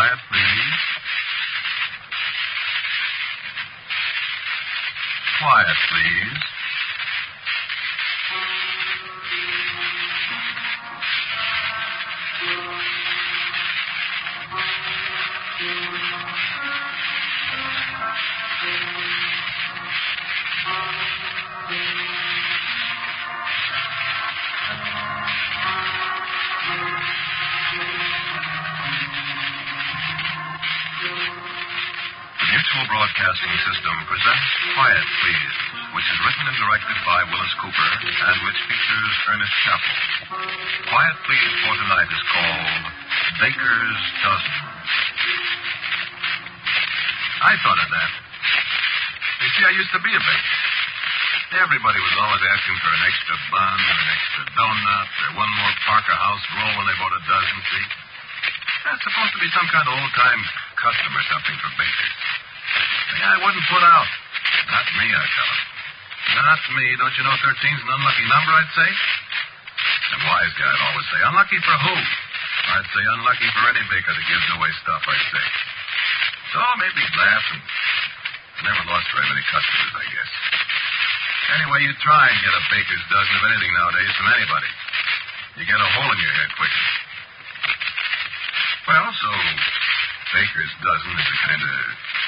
Quiet, please. Quiet, please. Mutual Broadcasting System presents Quiet, Please, which is written and directed by Willis Cooper and which features Ernest Chappell. Quiet, Please for tonight is called Baker's Dozen. I thought of that. You see, I used to be a baker. Everybody was always asking for an extra bun or an extra donut or one more Parker House roll when they bought a dozen, see? That's supposed to be some kind of old-time custom or something for bakers. I wouldn't put out. Not me, I tell him. Not me. Don't you know 13's an unlucky number, I'd say? The wise guy would always say, unlucky for who? I'd say unlucky for any baker that gives away stuff, I'd say. So maybe he'd laugh and never lost very many customers, I guess. Anyway, you try and get a baker's dozen of anything nowadays from anybody. You get a hole in your head quicker. Well, so Baker's Dozen is a kind of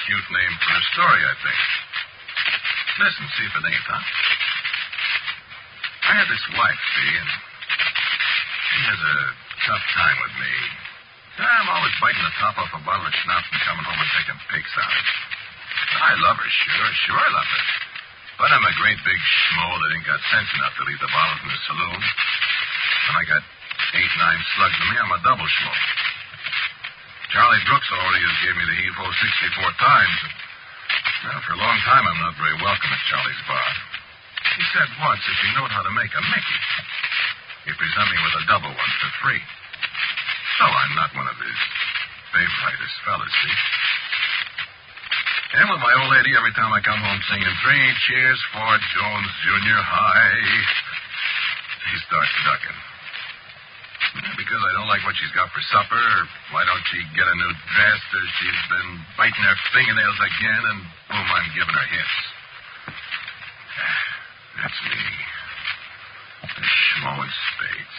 cute name for a story, I think. Listen, see if it ain't, huh? I had this wife, see, and she has a tough time with me. I'm always biting the top off a bottle of schnapps and coming home and taking pics out of it. I love her, sure I love her. But I'm a great big schmo that ain't got sense enough to leave the bottles in the saloon. When I got 8-9 slugs in me, I'm a double schmo. Charlie Brooks already has gave me the heave-ho 64 times. Well, for a long time, I'm not very welcome at Charlie's bar. He said once if he knowed how to make a Mickey, he'd present me with a double one for free. So I'm not one of his favoriteest fellas, see? And with my old lady, every time I come home singing 3 cheers for Jones Jr. High, he starts ducking. Because I don't like what she's got for supper, or why don't she get a new dress, or she's been biting her fingernails again, and boom, I'm giving her hits. That's me. The schmo in spades.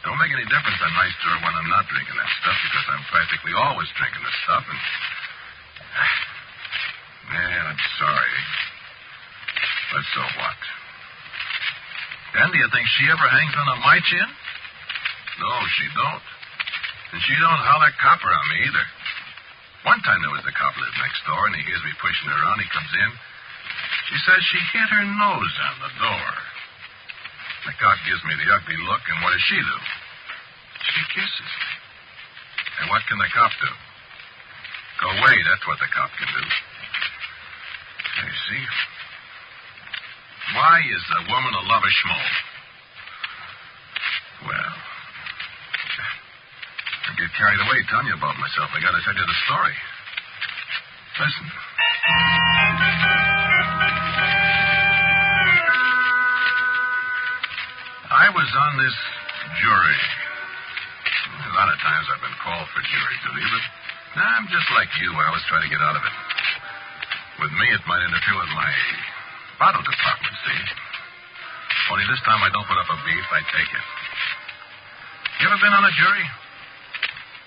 Don't make any difference I'm nice to her when I'm not drinking that stuff, because I'm practically always drinking the stuff, and... Man, I'm sorry. But so what? And do you think she ever hangs on my chin? No, she don't. And she don't holler copper on me either. One time there was a cop lives next door, and he hears me pushing her around. He comes in. She says she hit her nose on the door. The cop gives me the ugly look, and what does she do? She kisses me. And what can the cop do? Go away, that's what the cop can do. You see? Why is a woman a lover schmo? Well, I get carried away telling you about myself. I gotta tell you the story. Listen. I was on this jury. A lot of times I've been called for jury duty, but I'm just like you. I always try to get out of it. With me, it might interfere with my bottle department, see? Only this time I don't put up a beef, I take it. You ever been on a jury?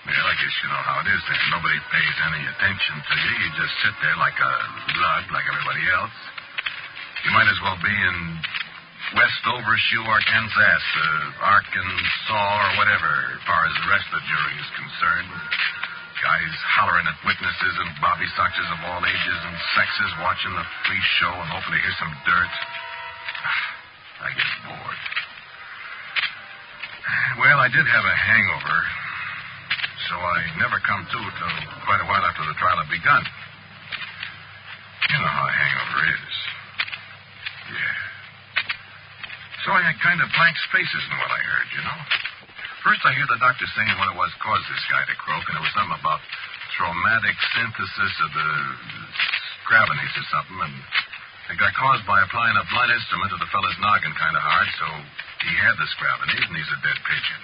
Well, I guess you know how it is then. Nobody pays any attention to you. You just sit there like a lug, like everybody else. You might as well be in West Overshoe, Arkansas, Arkansas, or whatever, as far as the rest of the jury is concerned. Guys hollering at witnesses and bobby soxers of all ages and sexes watching the free show and hoping to hear some dirt. I get bored. Well, I did have a hangover, so I never come to till quite a while after the trial had begun. You know how a hangover is. Yeah. So I had kind of blank spaces in what I heard, you know. First, I hear the doctor saying what it was caused this guy to croak, and it was something about traumatic synthesis of the gravities or something, and it got caused by applying a blunt instrument to the fellow's noggin kind of hard, so he had the gravities, and he's a dead pigeon.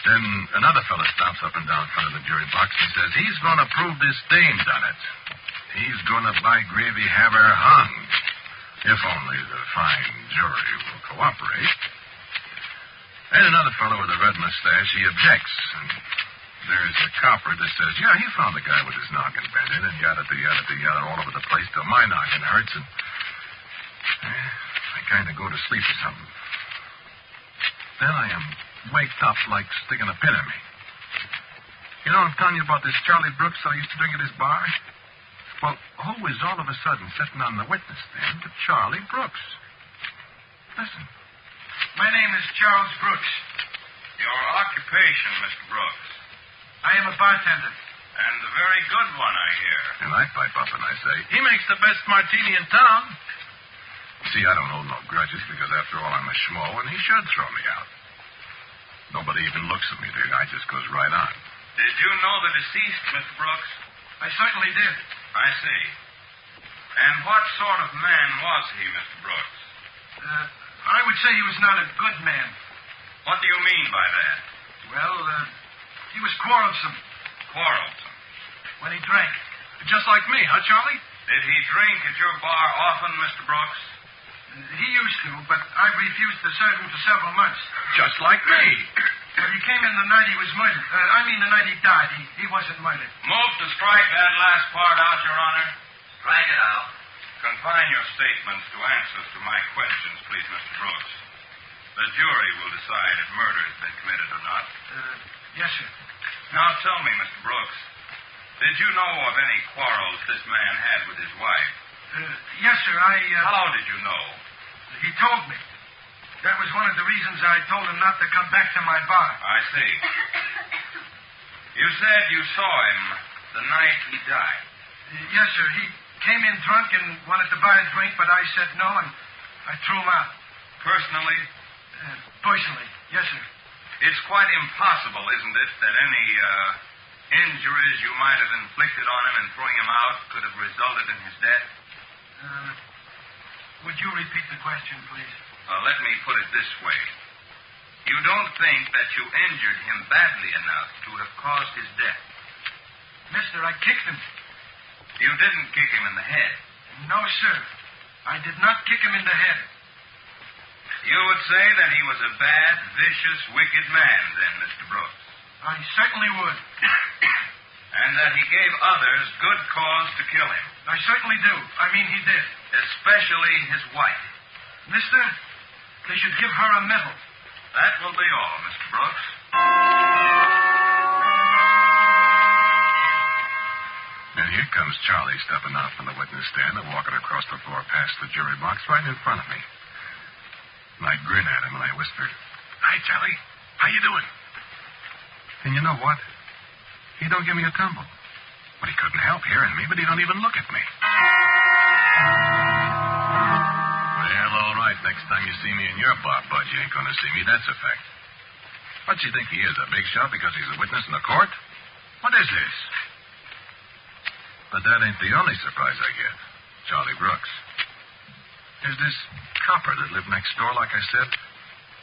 Then another fella stomps up and down in front of the jury box and says he's going to prove this dame done it. He's going to, by gravy, have her hung. If only the fine jury will cooperate. And another fellow with a red mustache, he objects. And there's a copper that says, yeah, he found the guy with his noggin bent in and yada, all over the place till my noggin hurts. And I kind of go to sleep or something. Then I am waked up like sticking a pin in me. You know, I'm telling you about this Charlie Brooks I used to drink at his bar? Well, who is all of a sudden sitting on the witness stand but Charlie Brooks? Listen. My name is Charles Brooks. Your occupation, Mr. Brooks. I am a bartender. And a very good one, I hear. And I pipe up and I say, He makes the best martini in town. see, I don't hold no grudges because, after all, I'm a schmo and he should throw me out. Nobody even looks at me. The guy just goes right on. Did you know the deceased, Mr. Brooks? I certainly did. I see. And what sort of man was he, Mr. Brooks? I would say he was not a good man. What do you mean by that? Well, he was quarrelsome Quarrelsome. when he drank. Just like me, huh, Charlie? Did he drink at your bar often, Mr. Brooks? He used to, but I've refused to serve him for several months. Just like me. Well, he came in the night he was murdered. The night he died. He wasn't murdered. Move to strike that last part out, Your Honor. Strike it out. Confine your statements to answers to my questions, please, Mr. Brooks. The jury will decide if murder has been committed or not. Yes, sir. Now tell me, Mr. Brooks, did you know of any quarrels this man had with his wife? Yes, sir. How did you know? He told me. That was one of the reasons I told him not to come back to my bar. I see. You said you saw him the night he died. Yes, sir. He came in drunk and wanted to buy a drink, but I said no, and I threw him out. Personally? Personally, yes, sir. It's quite impossible, isn't it, that any injuries you might have inflicted on him in throwing him out could have resulted in his death? Would you repeat the question, please? Let me put it this way. You don't think that you injured him badly enough to have caused his death? Mister, I kicked him. You didn't kick him in the head? No, sir. I did not kick him in the head. You would say that he was a bad, vicious, wicked man, then, Mr. Brooks? I certainly would. And that he gave others good cause to kill him? I certainly do. I mean, he did. Especially his wife? Mister, they should give her a medal. That will be all, Mr. Brooks. And here comes Charlie stepping out from the witness stand and walking across the floor past the jury box right in front of me. And I grin at him and I whispered, Hi, Charlie. How you doing? and you know what? He don't give me a tumble. But he couldn't help hearing me, but he don't even look at me. Well, all right. Next time you see me in your bar, Bud, you ain't going to see me. That's a fact. What you think he is, a big shot because he's a witness in the court? What is this? But that ain't the only surprise I get. Charlie Brooks. There's this copper that lived next door, like I said.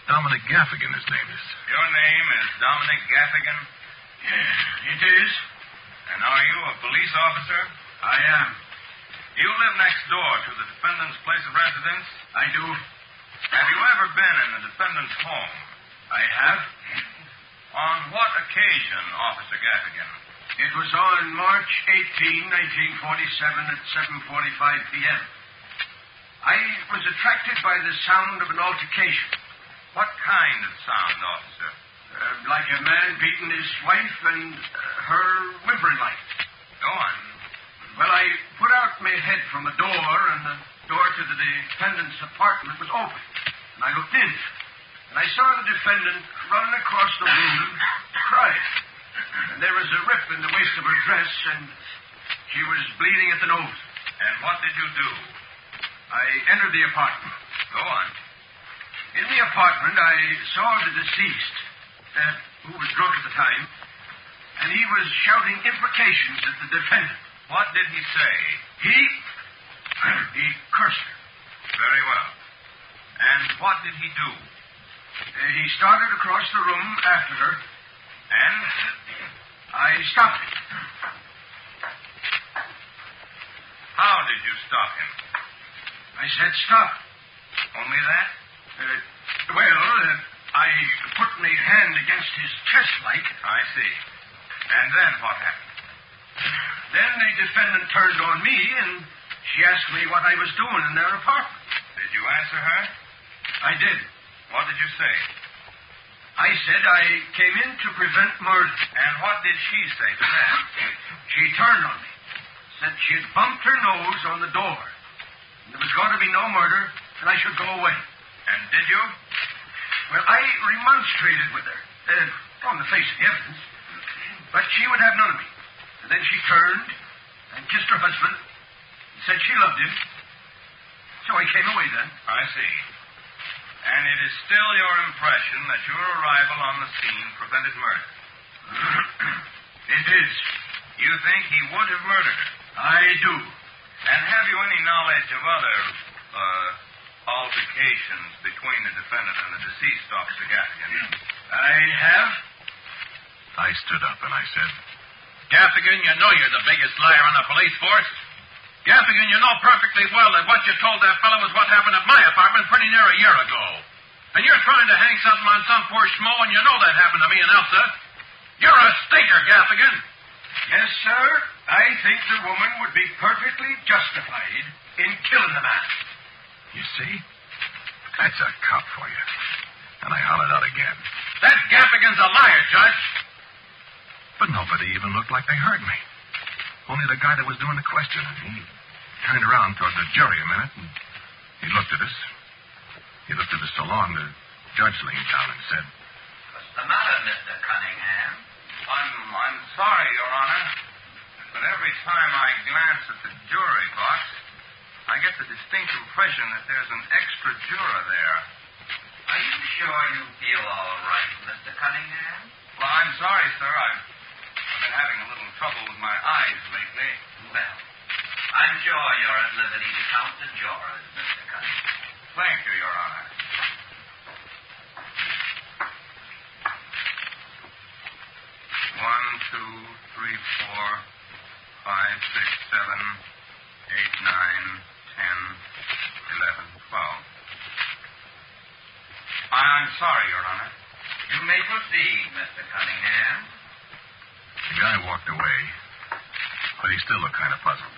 Dominic Gaffigan, his name is. Your name is Dominic Gaffigan? Yeah, it is. And are you a police officer? I am. You live next door to the defendant's place of residence? I do. Have you ever been in the defendant's home? I have. On what occasion, Officer Gaffigan? It was on March 18, 1947 at 7:45 p.m. I was attracted by the sound of an altercation. What kind of sound, officer? Like a man beating his wife and her whimpering like. Go on. Well, I put out my head from the door, and the door to the defendant's apartment was open. And I looked in, and I saw the defendant running across the room, crying. And there was a rip in the waist of her dress, and she was bleeding at the nose. And what did you do? I entered the apartment. Go on. In the apartment, I saw the deceased, who was drunk at the time, and he was shouting imprecations at the defendant. What did he say? He cursed her. Very well. And what did he do? He started across the room after her, I stopped it. How did you stop him? I said stop. Only that? I put my hand against his chest like. I see. And then what happened? Then the defendant turned on me, and she asked me what I was doing in their apartment. Did you answer her? I did. What did you say? I said I came in to prevent murder. And what did she say to that? She turned on me, said she had bumped her nose on the door. And there was going to be no murder, and I should go away. And did you? Well, I remonstrated with her, on the face of the evidence, but she would have none of me. And then she turned and kissed her husband and said she loved him. So I came away then. I see. And it is still your impression that your arrival on the scene prevented murder? It is. You think he would have murdered her? I do. And have you any knowledge of other, altercations between the defendant and the deceased, Officer Gaffigan? I have. I stood up and I said, Gaffigan, you know you're the biggest liar on the police force. Gaffigan, you know perfectly well that what you told that fellow was what happened at my apartment pretty near a year ago. And you're trying to hang something on some poor schmo, and you know that happened to me and Elsa. You're a stinker, Gaffigan. Yes, sir. I think the woman would be perfectly justified in killing the man. you see? That's a cop for you. And I hollered out again. That Gaffigan's a liar, Judge. But nobody even looked like they heard me. Only the guy that was doing the questioning. He turned around toward the jury a minute, and he looked at us. He looked at us so long, the judge leaned down and said, What's the matter, Mr. Cunningham? I'm sorry, Your Honor, but every time I glance at the jury box, I get the distinct impression that there's an extra juror there. Are you sure you feel all right, Mr. Cunningham? Well, I'm sorry, sir. I've been having a little trouble with my eyes lately. Well, I'm sure you're at liberty to count the jurors, Mr. Cunningham. Thank you, Your Honor. 1, 2, 3, 4, 5, 6, 7, 8, 9, 10, 11, 12. I'm sorry, Your Honor. You may proceed, Mr. Cunningham. The guy walked away, but he still looked kind of puzzled.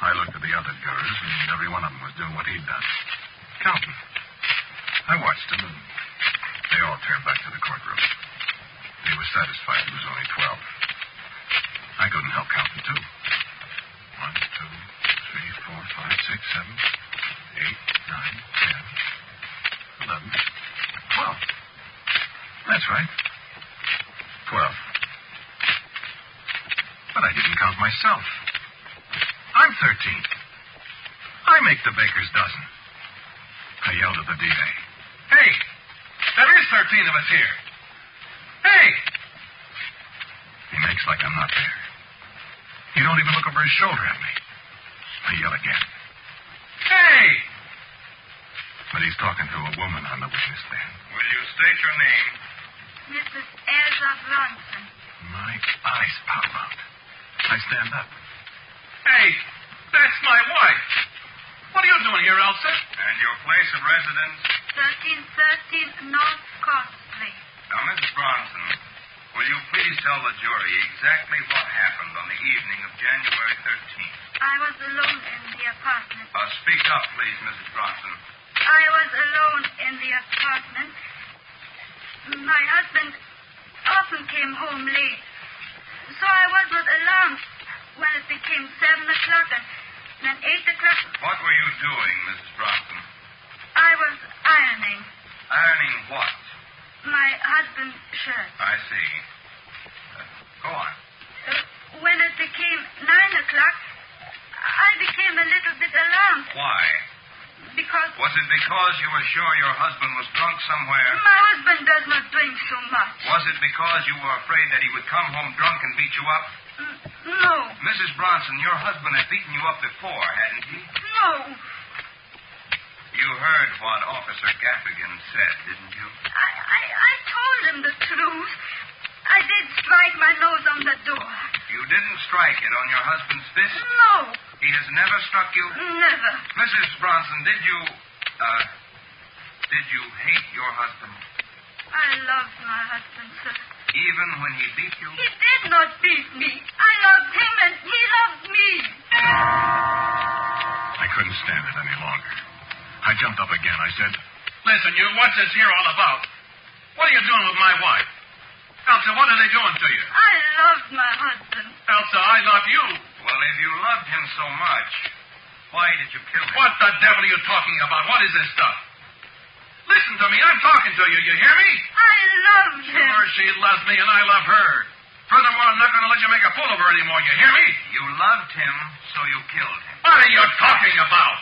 I looked at the other jurors, and every one of them was doing what he'd done. Counting. I watched them, and they all turned back to the courtroom. They were satisfied it was only 12. I couldn't help counting, too. 1, 2, 3, 4, 5, 6, 7, 8, 9, 10, 11, 12. That's right. 12. But I didn't count myself. I'm 13th. I make the baker's dozen. I yelled at the DA. Hey, there is 13 of us here. Hey! He makes like I'm not there. He don't even look over his shoulder at me. I yell again. Hey! But he's talking to a woman on the witness stand. Will you state your name? Mrs. Elsa Bronson. My eyes pop out. I stand up. Hey, that's my wife. What are you doing here, Elsa? And your place of residence? 1313 North Court Street. Now, Mrs. Bronson, will you please tell the jury exactly what happened on the evening of January 13th? I was alone in the apartment. Speak up, please, Mrs. Bronson. I was alone in the apartment. My husband often came home late. So I was not alarmed when it became 7 o'clock and then 8 o'clock. What were you doing, Mrs. Bronson? I was ironing Ironing what? my husband's shirt. I see. Go on. When it became 9 o'clock, I became a little bit alarmed Why? because Was it because you were sure your husband was drunk somewhere? my husband does not drink so much. Was it because you were afraid that he would come home drunk and beat you up? No. Mrs. Bronson, your husband had beaten you up before, hadn't he? No. You heard what Officer Gaffigan said, didn't you? I told him the truth. I did strike my nose on the didn't strike it on your husband's fist? No, He has never struck you? never. Mrs. Bronson, did you hate your husband? I loved my husband, sir. Even when he beat you? He did not beat me. I loved him and he loved me. I couldn't stand it any longer. I jumped up again. I said, Listen, you, what's this here all about? What are you doing with my wife? Elsa, what are they doing to you? I loved my husband. Elsa, I love you. Well, if you loved him so much, why did you kill him? What the devil are you talking about? What is this stuff? Listen to me. I'm talking to you. You hear me? I loved him. Sure, she loves me and I love her. Furthermore, I'm not going to let you make a fool of her anymore. You hear me? You loved him, so you killed him. What are you talking about?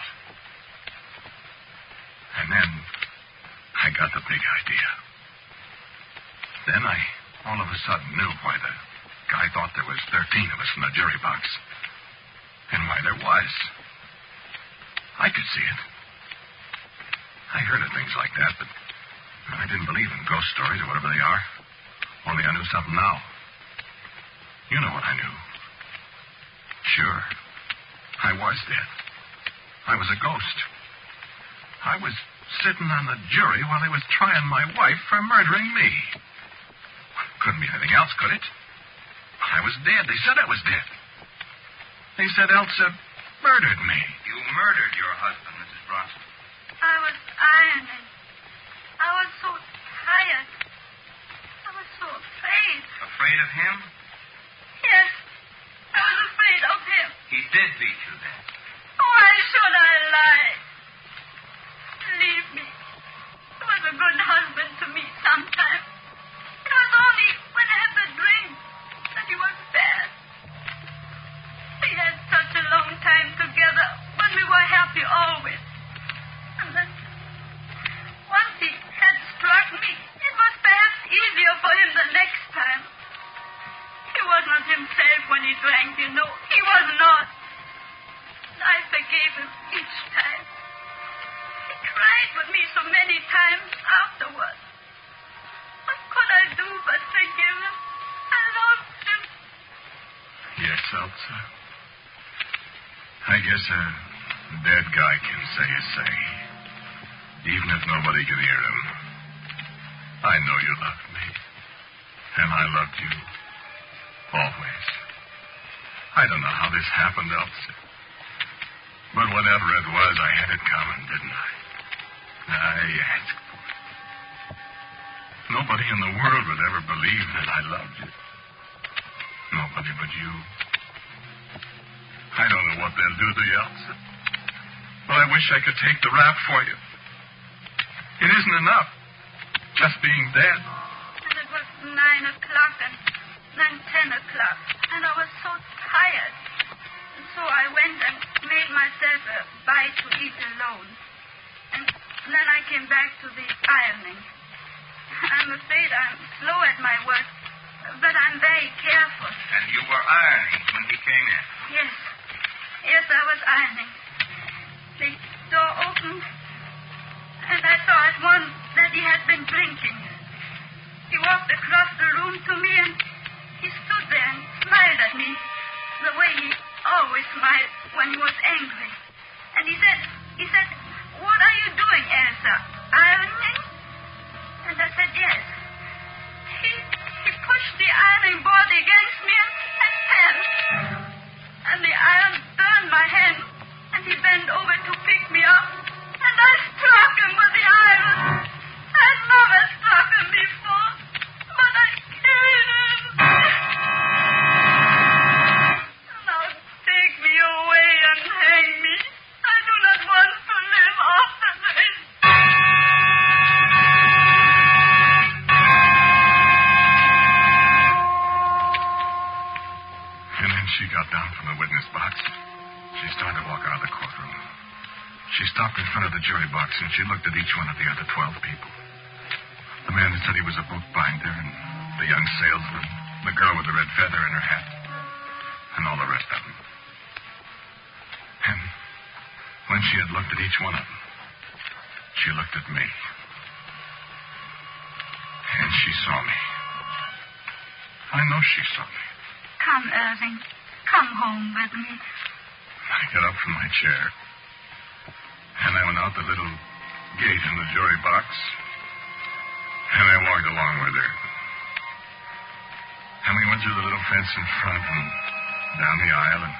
and then I got the big idea. Then I all of a sudden knew why the guy thought there was 13 of us in the jury box. And why there was. I could see it. I heard of things like that, but I didn't believe in ghost stories or whatever they are. Only I knew something now. You know what I knew. Sure. I was dead. I was a ghost. I was sitting on the jury while they was trying my wife for murdering me. Couldn't be anything else, could it? I was dead. They said I was dead. They said Elsa murdered me. You murdered your husband, Mrs. Bronson. I was ironing. I was so tired. I was so afraid. Afraid of him? Yes, I was afraid of him. He did beat you then. Why should I lie? Believe me, he was a good husband to me sometimes. It was only when I had the drink that he was bad. We had such a long time together when we were happy always. And then, once he had struck me, it was perhaps easier for him the next time. He was not himself when he drank, you know. He was not. I forgave him each time. He cried with me so many times afterwards. What could I do but forgive him? I loved him. Yes, Elsa. I guess a dead guy can say his say. Even if nobody can hear him. I know you loved me. And I loved you. Always. I don't know how this happened, Elsa. But whatever it was, I had it coming, didn't I? I asked for it. Nobody in the world would ever believe that I loved you. Nobody but you. I don't know what they'll do to you, Elsa. But I wish I could take the rap for you. It isn't enough. Just being dead. And it was 9 o'clock and then 10 o'clock. And I was so tired. And so I went and made myself a bite to eat alone. And then I came back to the ironing. I'm afraid I'm slow at my work, but I'm very careful. And you were ironing when he came in. Yes. Yes, I was ironing. The door opened, and I saw at once that he had been drinking. He walked across the room to me, and he stood there and smiled at me the way he always smiled when he was angry. And he said, "What are you doing, Elsa? Ironing?" And I said, "Yes." He pushed the ironing board against me and fell. And the iron burned my hand, and he bent over to pick me up, and I struck him with the iron. I'd never struck him before, but I killed him. Now take me away and hang me. I do not want to live after this. And then she got down from the witness box. She started to walk out of the courtroom. She stopped in front of the jury box, and she looked at each one of the other 12 people. The man that said he was a bookbinder, and the young salesman, the girl with the red feather in her hat, and all the rest of them. And when she had looked at each one of them, she looked at me. And she saw me. I know she saw me. Come, Irving. Come home with me. I got up from my chair, and I went out the little gate in the jury box, and I walked along with her. And we went through the little fence in front and down the aisle, and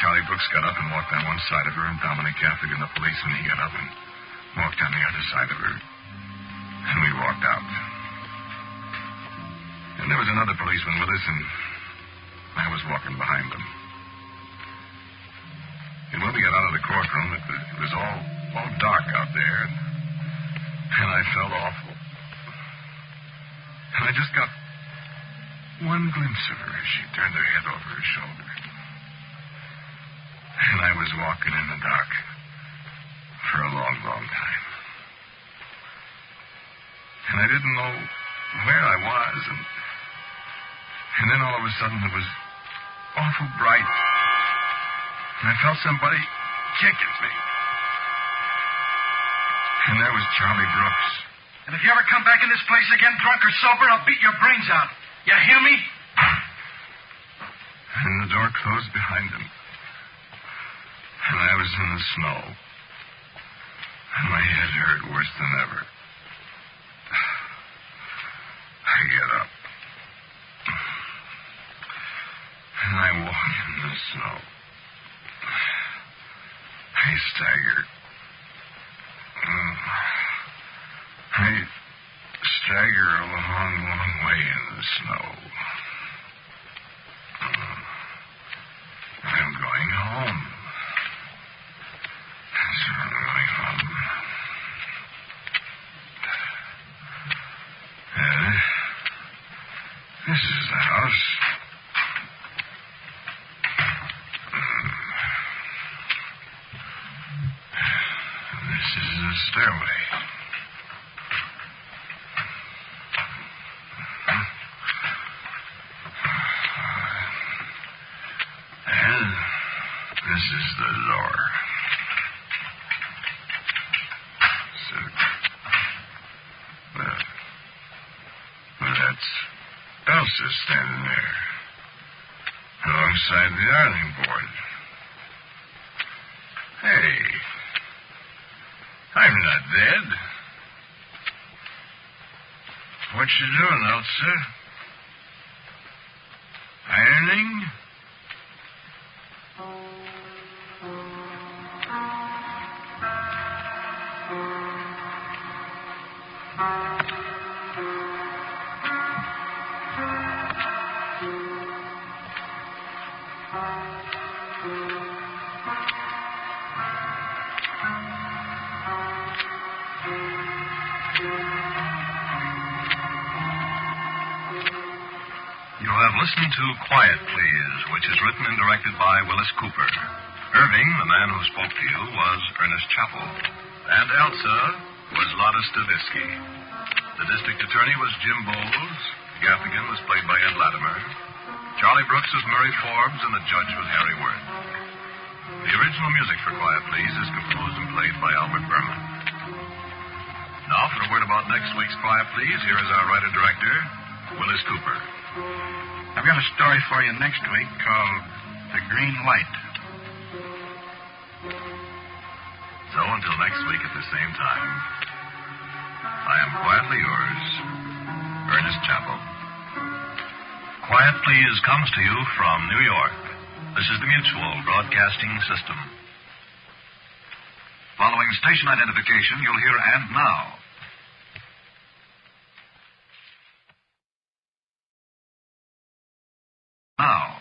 Charlie Brooks got up and walked on one side of her, and Dominic Gaffigan, the policeman, he got up and walked on the other side of her. And we walked out. And there was another policeman with us, and I was walking behind them. And when we got out of the courtroom, it was all dark out there, and I felt awful. And I just got one glimpse of her as she turned her head over her shoulder. And I was walking in the dark for a long, long time. And I didn't know where I was, and then all of a sudden it was awful bright. And I felt somebody kick at me. And there was Charlie Brooks. And if you ever come back in this place again, drunk or sober, I'll beat your brains out. You hear me? And the door closed behind him. And I was in the snow. And my head hurt worse than ever. I get up. And I walk in the snow. I stagger. I stagger a long, long way in the snow. I'm going home. So I'm going home. This is the house. This is the stairway. And this is the door. So, well, that's Elsa standing there alongside the ironing board. Hey, I'm not dead. What you doing, Elsa? Ironing? You have listened to Quiet Please, which is written and directed by Willis Cooper. Irving, the man who spoke to you, was Ernest Chappell. And Elsa was Lotta Stavisky. The district attorney was Jim Bowles. Gaffigan was played by Ed Latimer. Charlie Brooks was Murray Forbes, and the judge was Harry Worth. The original music for Quiet Please is composed and played by Albert Berman. Now, for a word about next week's Quiet Please, here is our writer-director, Willis Cooper. I've got a story for you next week called The Green Light. So, until next week at the same time, I am quietly yours, Ernest Chappell. Quiet Please comes to you from New York. This is the Mutual Broadcasting System. Following station identification, you'll hear And Now. Now.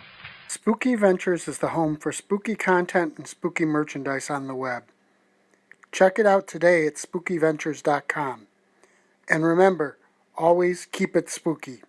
Spooky Ventures is the home for spooky content and spooky merchandise on the web. Check it out today at spookyventures.com. And remember, always keep it spooky.